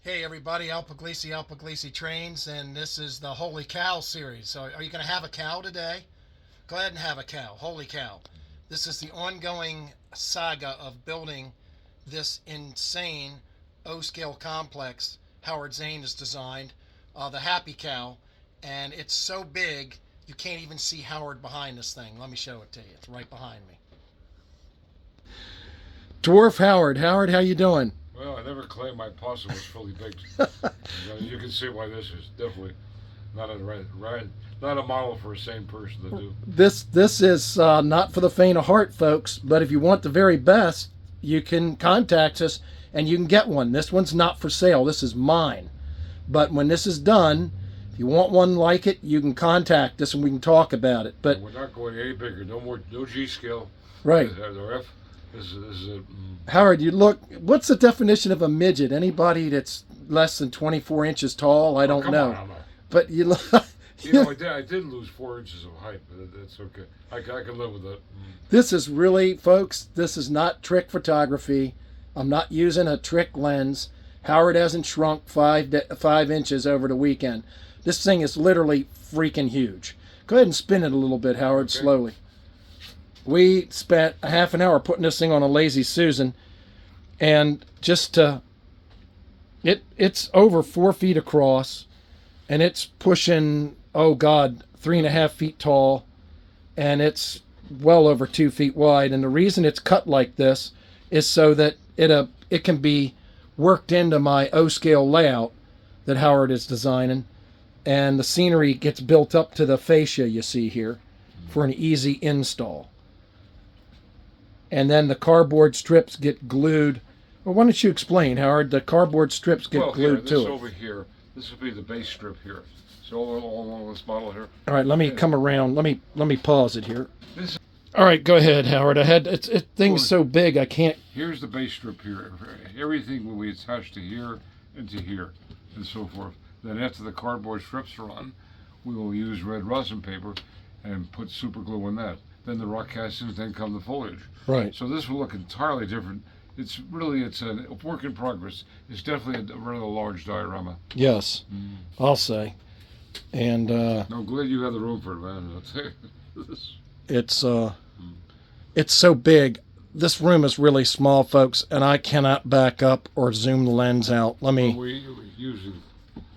Hey everybody, Al Pugliese Trains, and this is the Holy Cow series. So are you going to have a cow today? Go ahead and have a cow. Holy cow. This is the ongoing saga of building this insane O-scale complex Howard Zane has designed, the Happy Cow, and it's so big you can't even see Howard behind this thing. Let me show it to you. It's right behind me. Dwarf Howard. Howard, how you doing? Well, I never claimed my possum was fully baked. You can see why this is definitely not not a model for a sane person to do. This is not for the faint of heart, folks. But if you want the very best, you can contact us and you can get one. This one's not for sale. This is mine. But when this is done, if you want one like it, you can contact us and we can talk about it. But we're not going any bigger. No G scale. Right. The F. This is a. Howard, you look. What's the definition of a midget? Anybody that's less than 24 inches tall? I don't know. On, but you look. I did lose 4 inches of height, but that's okay. I can live with that. This is really, folks. This is not trick photography. I'm not using a trick lens. Howard hasn't shrunk 5 inches over the weekend. This thing is literally freaking huge. Go ahead and spin it a little bit, Howard, okay. Slowly. We spent a half an hour putting this thing on a Lazy Susan, and it's over 4 feet across, and it's pushing, oh God, 3.5 feet tall, and it's well over 2 feet wide. And the reason it's cut like this is so that it can be worked into my O-scale layout that Howard is designing, and the scenery gets built up to the fascia you see here for an easy install. And then the cardboard strips get glued. Well, why don't you explain, Howard? The cardboard strips get glued to it. Over here, this will be the base strip here. So all along this model here. All right, let me come around. Let me pause it here. All right, go ahead, Howard. Thing's so big I can't. Here's the base strip here. Everything will be attached to here and to here, and so forth. Then after the cardboard strips are on, we will use red rosin paper and put super glue on that. Then the rock castings, then come the foliage. Right. So this will look entirely different. It's a work in progress. It's definitely a rather large diorama. Yes, I'll say. And I'm glad you have the room for it, man. It's so big. This room is really small, folks, and I cannot back up or zoom the lens out. Let me. We usually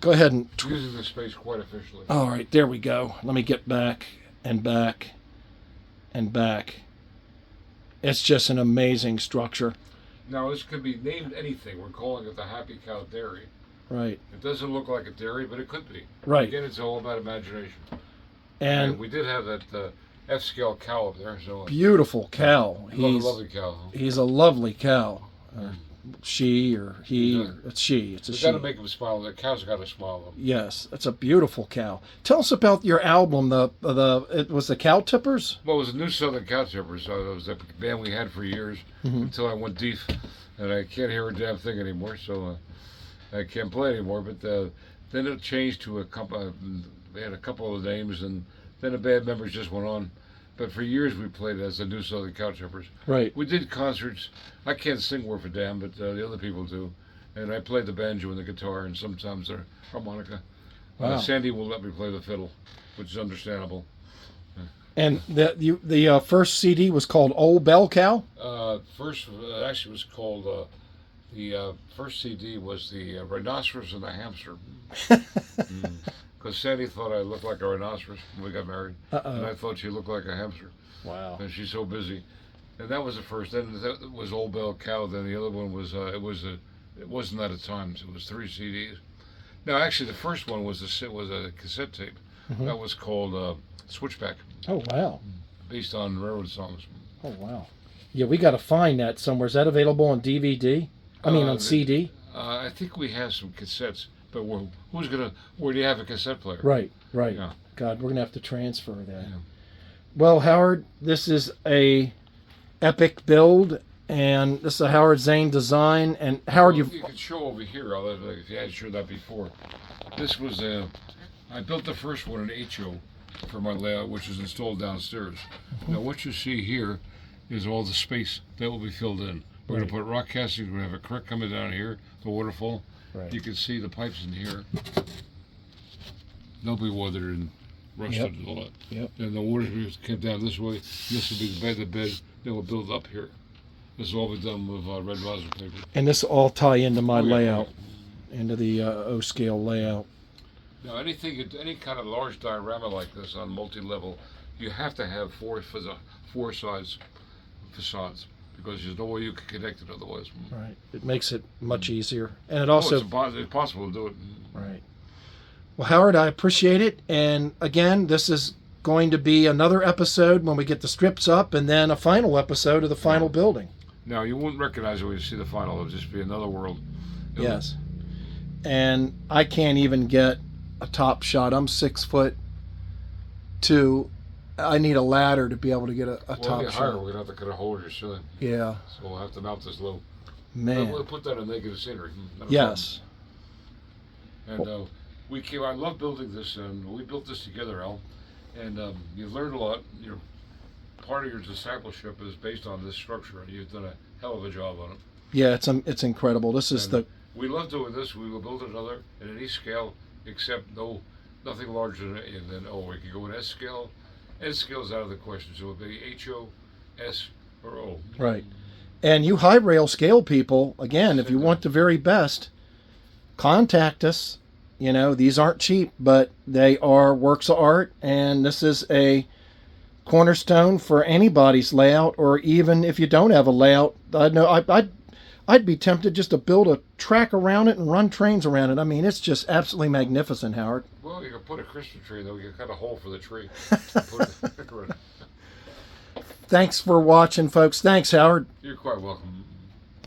go ahead and using the space quite efficiently. All right, there we go. Let me get back and back and back. It's just an amazing structure. Now, this could be named anything. We're calling it the Happy Cow Dairy. Right. It doesn't look like a dairy, but it could be. Right. Again, it's all about imagination. And we did have that F-scale cow up there. So beautiful cow. He's a lovely cow. He's a lovely cow. She or he, or it's she. It's a she. You got to make him smile. The cow's got to smile. Though. Yes, it's a beautiful cow. Tell us about your album. It was the Cow Tippers. Well, it was the New Southern Cow Tippers. It was a band we had for years until I went deaf, and I can't hear a damn thing anymore. So I can't play anymore. But then it changed to a couple. They had a couple of names, and then the band members just went on. But for years we played as the New Southern Cow Tippers. Right. We did concerts. I can't sing worth a damn, but the other people do. And I played the banjo and the guitar and sometimes the harmonica. Wow. Sandy will let me play the fiddle, which is understandable. And the first CD was called Old Bell Cow? Actually was called, the first CD was the Rhinoceros and the Hamster. Because Sandy thought I looked like a rhinoceros when we got married. And I thought she looked like a hamster. Wow. And she's so busy. And that was the first. Then that was Old Bell Cow. Then the other one was, it wasn't that at times. It was 3 CDs. Now, actually, the first one was a cassette tape. That was called Switchback. Oh, wow. Based on railroad songs. Oh, wow. Yeah, we got to find that somewhere. Is that available on DVD? On CD? I think we have some cassettes. But where do you have a cassette player? Right. Yeah. God, we're going to have to transfer that. Yeah. Well, Howard, this is a epic build, and this is a Howard Zane design. And Howard, you can show over here, if you had showed that before. This was I built the first one in HO for my layout, which is installed downstairs. Now what you see here is all the space that will be filled in. We're going to put rock castings, we're going to have a creek coming down here, the waterfall, Right. You can see the pipes in here. They'll be weathered and rusted and all that. Yep. And the water came down this way. This will be the bed. Then we'll build up here. This will all be done with red rosin paper. And this will all tie into my Oh, yeah, layout, into the O-scale layout. Now, any kind of large diorama like this on multi-level, you have to have four sides facades because there's no way you can connect it otherwise. Right. It makes it much easier, and it Oh, also it's possible to do it. right. Well, Howard, I appreciate it, and again, this is going to be another episode when we get the strips up, and then a final episode of the final building. Now, you won't recognize it when you see the final. It'll just be another world. Yes. And I can't even get a top shot. I'm 6'2". I need a ladder to be able to get a top Well, shot. higher. We're gonna have to cut a hole in your ceiling. Yeah. So we'll have to mount this low. Man. We'll put that in negative scenery. Yes. And I love building this, and we built this together, Al. And you've learned a lot. Part of your discipleship is based on this structure, and you've done a hell of a job on it. Yeah, it's incredible. This is We love doing this. We will build another at any scale, except nothing larger than O. We can go with S scale. S scale is out of the question, so it would be HO, S, or O. right. And you high rail scale people, again, if you want the very best, contact us. These aren't cheap, but they are works of art, and this is a cornerstone for anybody's layout, or even if you don't have a layout. I'd be tempted just to build a track around it and run trains around it. I mean, it's just absolutely magnificent, Howard. Well, you can put a Christmas tree, though. You can cut a hole for the tree. Thanks for watching, folks. Thanks, Howard. You're quite welcome.